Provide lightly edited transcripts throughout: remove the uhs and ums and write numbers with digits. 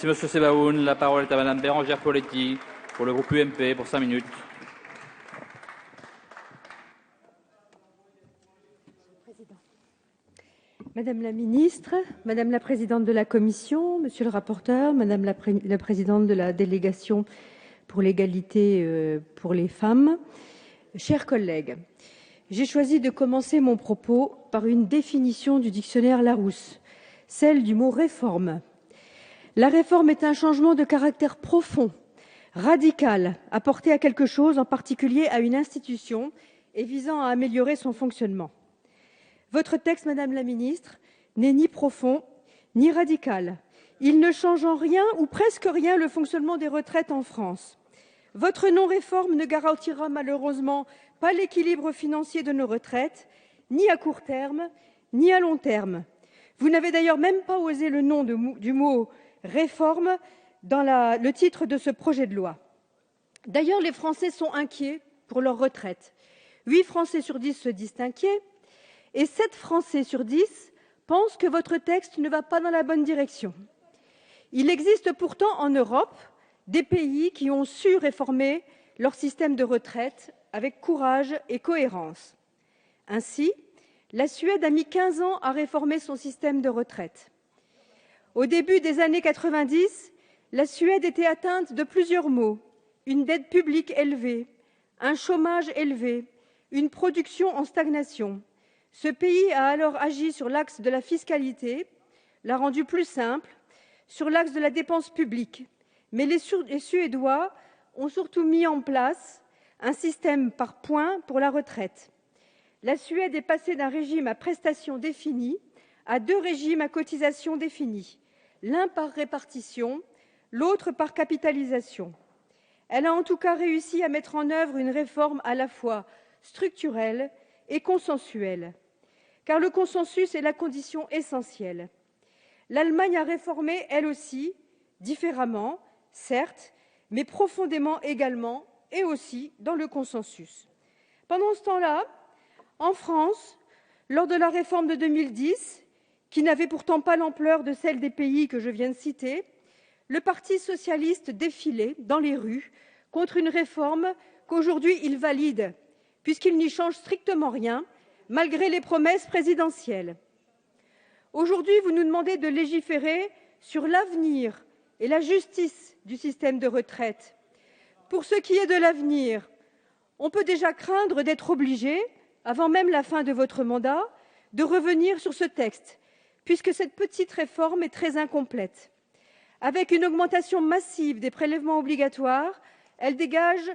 Merci, Monsieur Sebaoun. La parole est à Madame Bérangère Poletti pour le groupe UMP pour 5 minutes. Madame la ministre, Madame la présidente de la commission, Monsieur le rapporteur, Madame la présidente de la délégation pour l'égalité pour les femmes, chers collègues, j'ai choisi de commencer mon propos par une définition du dictionnaire Larousse, celle du mot réforme. La réforme est un changement de caractère profond, radical, apporté à quelque chose, en particulier à une institution, et visant à améliorer son fonctionnement. Votre texte, Madame la ministre, n'est ni profond ni radical. Il ne change en rien ou presque rien le fonctionnement des retraites en France. Votre non-réforme ne garantira malheureusement pas l'équilibre financier de nos retraites, ni à court terme, ni à long terme. Vous n'avez d'ailleurs même pas osé le nom du mot « réforme » dans le titre de ce projet de loi. D'ailleurs, les Français sont inquiets pour leur retraite. 8 Français sur 10 se disent inquiets. Et 7 Français sur 10 pensent que votre texte ne va pas dans la bonne direction. Il existe pourtant en Europe des pays qui ont su réformer leur système de retraite avec courage et cohérence. Ainsi, la Suède a mis 15 ans à réformer son système de retraite. Au début des années 90, la Suède était atteinte de plusieurs maux: une dette publique élevée, un chômage élevé, une production en stagnation. Ce pays a alors agi sur l'axe de la fiscalité, l'a rendu plus simple, sur l'axe de la dépense publique. Mais les Suédois ont surtout mis en place un système par points pour la retraite. La Suède est passée d'un régime à prestations définies à 2 régimes à cotisations définies, l'un par répartition, l'autre par capitalisation. Elle a en tout cas réussi à mettre en œuvre une réforme à la fois structurelle et consensuelle, car le consensus est la condition essentielle. L'Allemagne a réformé, elle aussi, différemment, certes, mais profondément également, et aussi dans le consensus. Pendant ce temps-là, en France, lors de la réforme de 2010, qui n'avait pourtant pas l'ampleur de celle des pays que je viens de citer, le Parti socialiste défilait dans les rues contre une réforme qu'aujourd'hui il valide, puisqu'il n'y change strictement rien, malgré les promesses présidentielles. Aujourd'hui, vous nous demandez de légiférer sur l'avenir et la justice du système de retraite. Pour ce qui est de l'avenir, on peut déjà craindre d'être obligé, avant même la fin de votre mandat, de revenir sur ce texte, puisque cette petite réforme est très incomplète. Avec une augmentation massive des prélèvements obligatoires, elle dégage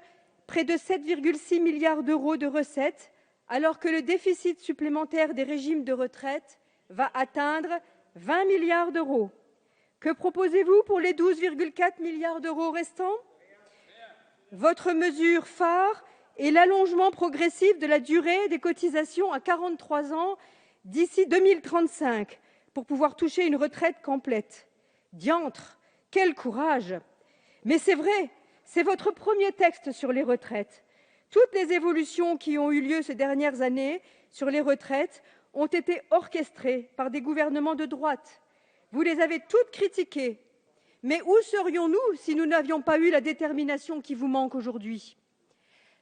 près de 7,6 milliards d'euros de recettes, alors que le déficit supplémentaire des régimes de retraite va atteindre 20 milliards d'euros. Que proposez-vous pour les 12,4 milliards d'euros restants? Votre mesure phare est l'allongement progressif de la durée des cotisations à 43 ans d'ici 2035 pour pouvoir toucher une retraite complète. Diantre, quel courage! Mais c'est vrai, c'est votre premier texte sur les retraites. Toutes les évolutions qui ont eu lieu ces dernières années sur les retraites ont été orchestrées par des gouvernements de droite. Vous les avez toutes critiquées. Mais où serions-nous si nous n'avions pas eu la détermination qui vous manque aujourd'hui?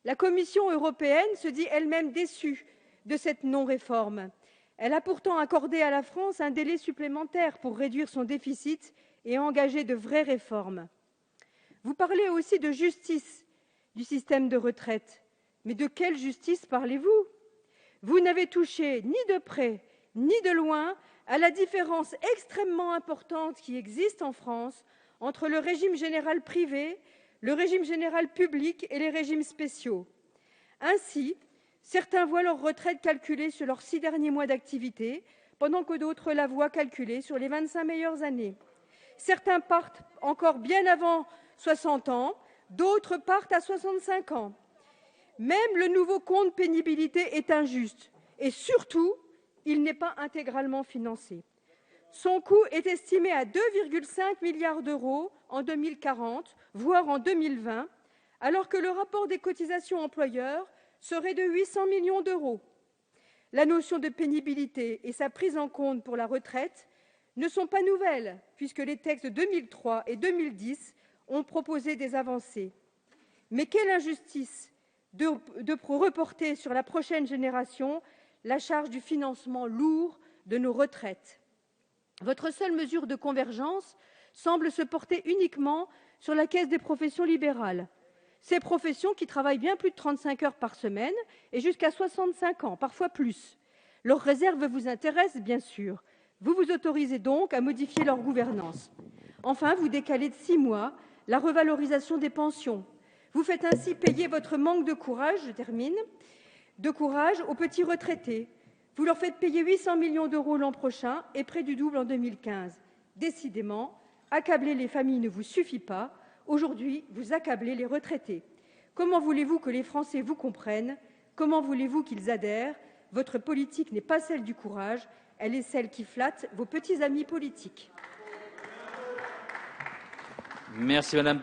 La Commission européenne se dit elle-même déçue de cette non-réforme. Elle a pourtant accordé à la France un délai supplémentaire pour réduire son déficit et engager de vraies réformes. Vous parlez aussi de justice du système de retraite. Mais de quelle justice parlez-vous? Vous n'avez touché ni de près ni de loin à la différence extrêmement importante qui existe en France entre le régime général privé, le régime général public et les régimes spéciaux. Ainsi, certains voient leur retraite calculée sur leurs 6 derniers mois d'activité, pendant que d'autres la voient calculée sur les 25 meilleures années. Certains partent encore bien avant 60 ans, d'autres partent à 65 ans. Même le nouveau compte pénibilité est injuste et surtout, il n'est pas intégralement financé. Son coût est estimé à 2,5 milliards d'euros en 2040, voire en 2020, alors que le rapport des cotisations employeurs serait de 800 millions d'euros. La notion de pénibilité et sa prise en compte pour la retraite ne sont pas nouvelles, puisque les textes de 2003 et 2010 ont proposé des avancées. Mais quelle injustice de reporter sur la prochaine génération la charge du financement lourd de nos retraites. Votre seule mesure de convergence semble se porter uniquement sur la Caisse des professions libérales. Ces professions qui travaillent bien plus de 35 heures par semaine et jusqu'à 65 ans, parfois plus. Leurs réserves vous intéressent, bien sûr. Vous vous autorisez donc à modifier leur gouvernance. Enfin, vous décalez de 6 mois la revalorisation des pensions. Vous faites ainsi payer votre manque de courage, aux petits retraités. Vous leur faites payer 800 millions d'euros l'an prochain et près du double en 2015. Décidément, accabler les familles ne vous suffit pas. Aujourd'hui, vous accablez les retraités. Comment voulez-vous que les Français vous comprennent? Comment voulez-vous qu'ils adhèrent? Votre politique n'est pas celle du courage, elle est celle qui flatte vos petits amis politiques. Merci, Madame